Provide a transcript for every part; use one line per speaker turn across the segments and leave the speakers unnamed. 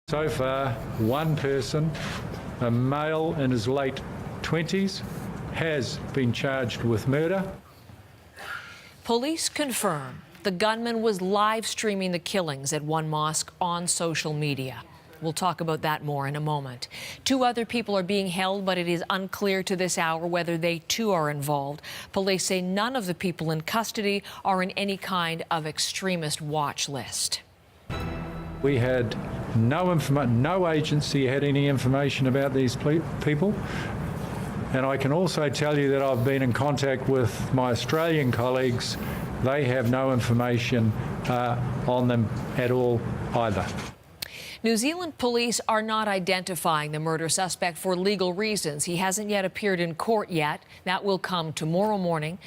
So far, one person, a male in his late 20s, has been charged with murder.
Police confirm the gunman was live streaming the killings at one mosque on social media. We'll talk about that more in a moment. Two other people are being held, but it is unclear to this hour whether they too are involved. Police say none of the people in custody are in any kind of extremist watch list.
We had no agency had any information about these people. And I can also tell you that I've been in contact with my Australian colleagues. They have no information on them at all either.
New Zealand police are not identifying the murder suspect for legal reasons. He hasn't yet appeared in court yet. That will come tomorrow morning,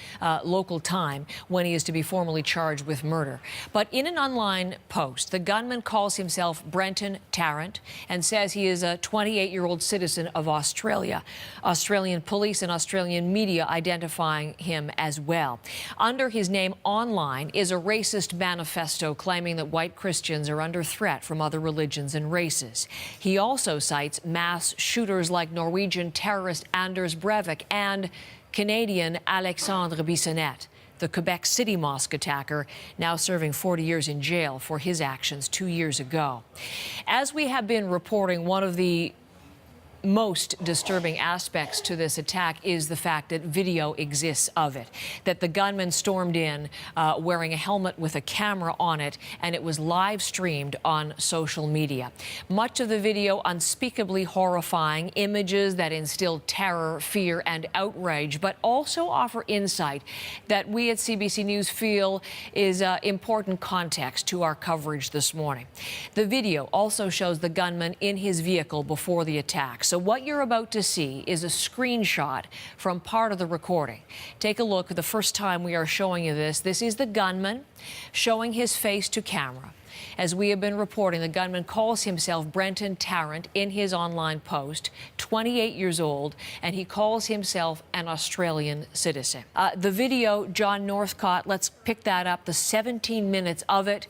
local time, when he is to be formally charged with murder. But in an online post, the gunman calls himself Brenton Tarrant and says he is a 28-year-old citizen of Australia. Australian police and Australian media identifying him as well. Under his name online is a racist manifesto claiming that white Christians are under threat from other religions and races. He also cites mass shooters like Norwegian terrorist Anders Breivik and Canadian Alexandre Bissonnette, the Quebec City mosque attacker, now serving 40 years in jail for his actions 2 years ago. As we have been reporting, one of the most disturbing aspects to this attack is the fact that video exists of it, that the gunman stormed in wearing a helmet with a camera on it, and it was live streamed on social media. Much of the video unspeakably horrifying, images that instill terror, fear, and outrage, but also offer insight that we at CBC News feel is important context to our coverage this morning. The video also shows the gunman in his vehicle before the attack. So what you're about to see is a screenshot from part of the recording. Take a look. The first time we are showing you this, this is the gunman showing his face to camera. As we have been reporting, the gunman calls himself Brenton Tarrant in his online post, 28 years old, and he calls himself an Australian citizen. The video, John Northcott, let's pick that up, the 17 minutes of it,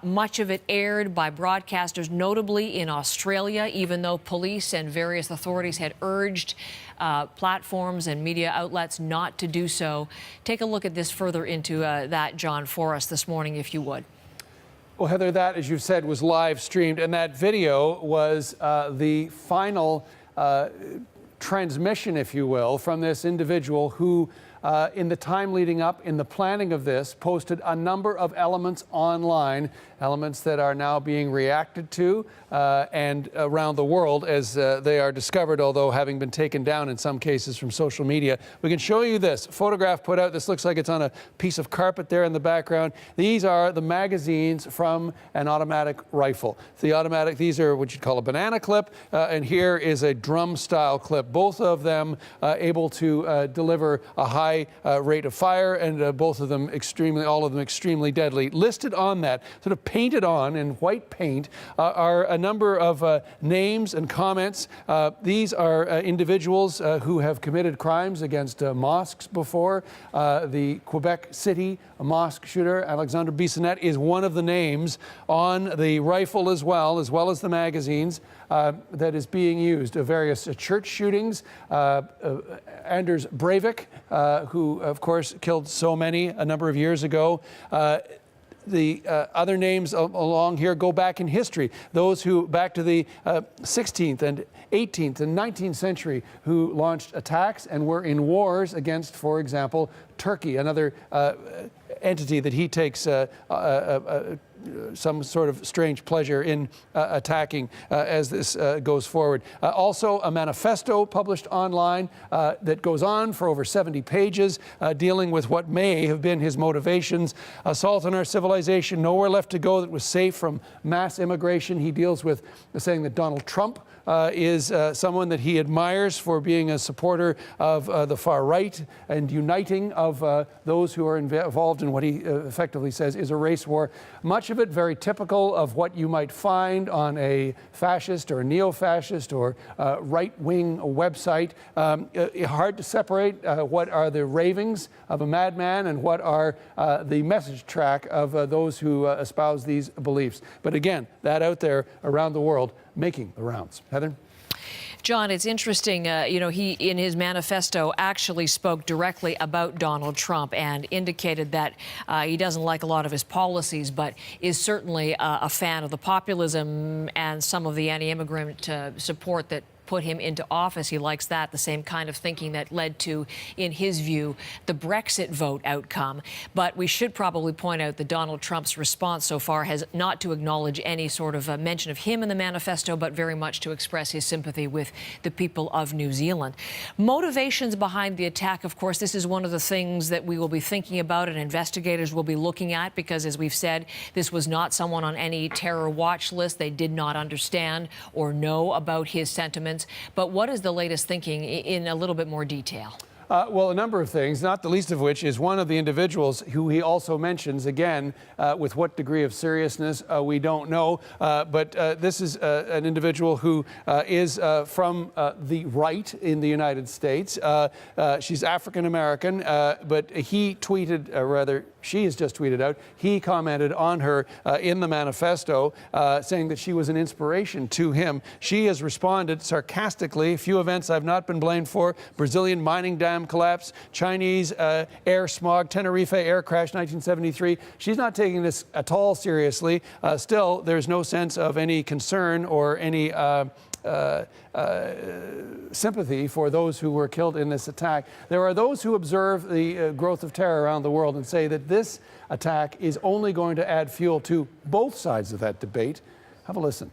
much of it aired by broadcasters, notably in Australia, even though police and various authorities had urged platforms and media outlets not to do so. Take a look at this further into that, John, for us this morning, if you would.
Well, Heather, that, as you've said, was live streamed, and that video was the final transmission, if you will, from this individual who, in the time leading up, in the planning of this, posted a number of elements online, elements that are now being reacted to and around the world as they are discovered, although having been taken down in some cases from social media. We can show you this photograph put out. This looks like it's on a piece of carpet there in the background. These are the magazines from an automatic rifle. These are what you'd call a banana clip, and here is a drum-style clip. Both of them able to deliver a high rate of fire, and all of them extremely deadly. Listed on that, sort of painted on in white paint, are a number of names and comments. These are individuals who have committed crimes against mosques before. The Quebec City mosque shooter, Alexandre Bissonnette, is one of the names on the rifle as well as the magazines that is being used. Various church shootings. Anders Breivik, who, of course, killed so many a number of years ago. The other names along here go back in history. Those who, back to the 16th and 18th and 19th century, who launched attacks and were in wars against, for example, Turkey, another entity that he takes some sort of strange pleasure in attacking as this goes forward. Also, a manifesto published online that goes on for over 70 pages, dealing with what may have been his motivations. Assault on our civilization, nowhere left to go that was safe from mass immigration. He deals with saying that Donald Trump is someone that he admires for being a supporter of the far right and uniting of those who are involved in what he effectively says is a race war. Much much of it very typical of what you might find on a fascist or a neo-fascist or right-wing website. Hard to separate what are the ravings of a madman and what are the message track of those who espouse these beliefs. But again, that out there around the world making the rounds. Heather?
John, it's interesting, he, in his manifesto, actually spoke directly about Donald Trump and indicated that he doesn't like a lot of his policies, but is certainly a fan of the populism and some of the anti-immigrant support that put him into office. He likes that, the same kind of thinking that led to, in his view, the Brexit vote outcome. But we should probably point out that Donald Trump's response so far has not to acknowledge any sort of mention of him in the manifesto, but very much to express his sympathy with the people of New Zealand. Motivations behind the attack, of course, this is one of the things that we will be thinking about and investigators will be looking at because, as we've said, this was not someone on any terror watch list. They did not understand or know about his sentiments. But what is the latest thinking in a little bit more detail?
Well, a number of things, not the least of which is one of the individuals who he also mentions, again, with what degree of seriousness, we don't know. But this is an individual who is from the right in the United States. She's African-American, but he tweeted, rather, she has just tweeted out, he commented on her in the manifesto, saying that she was an inspiration to him. She has responded sarcastically, few events I've not been blamed for, Brazilian mining dam collapse, Chinese air smog, Tenerife air crash 1973. She's not taking this at all seriously. Still, there's no sense of any concern or any sympathy for those who were killed in this attack. There are those who observe the growth of terror around the world and say that this attack is only going to add fuel to both sides of that debate. Have a listen.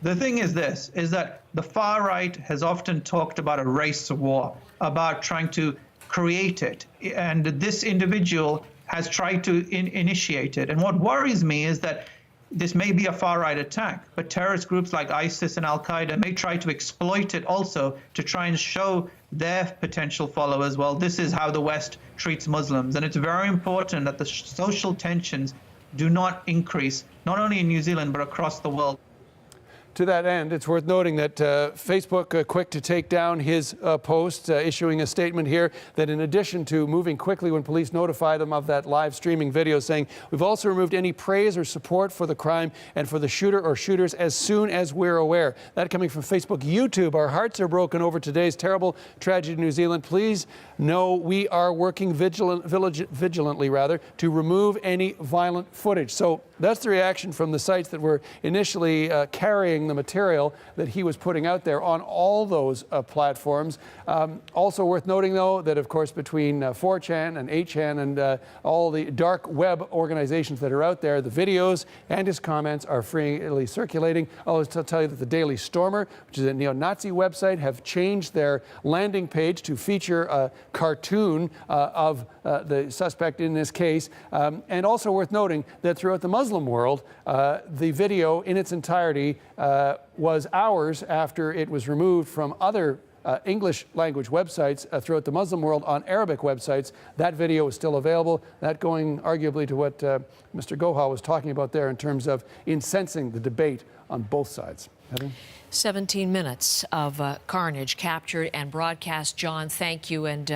The thing is this, is that the far right has often talked about a race war, about trying to create it. And this individual has tried to initiate it. And what worries me is that this may be a far-right attack, but terrorist groups like ISIS and Al-Qaeda may try to exploit it also to try and show their potential followers, well, this is how the West treats Muslims. And it's very important that the social tensions do not increase, not only in New Zealand, but across the world.
To that end, it's worth noting that Facebook quick to take down his post, issuing a statement here that in addition to moving quickly when police notified them of that live streaming video, saying, we've also removed any praise or support for the crime and for the shooter or shooters as soon as we're aware. That coming from Facebook. YouTube, our hearts are broken over today's terrible tragedy in New Zealand. Please know we are working vigilantly to remove any violent footage. So that's the reaction from the sites that were initially carrying the material that he was putting out there on all those platforms. Also worth noting, though, that, of course, between 4chan and 8chan and all the dark web organizations that are out there, the videos and his comments are freely circulating. I'll tell you that the Daily Stormer, which is a neo-Nazi website, have changed their landing page to feature a cartoon of the suspect in this case. And also worth noting that throughout the Muslim world, the video in its entirety was hours after it was removed from other English language websites throughout the Muslim world on Arabic websites. That video is still available. That going arguably to what Mr. Goha was talking about there in terms of incensing the debate on both sides. Heather?
17 minutes of carnage captured and broadcast. John, thank you. And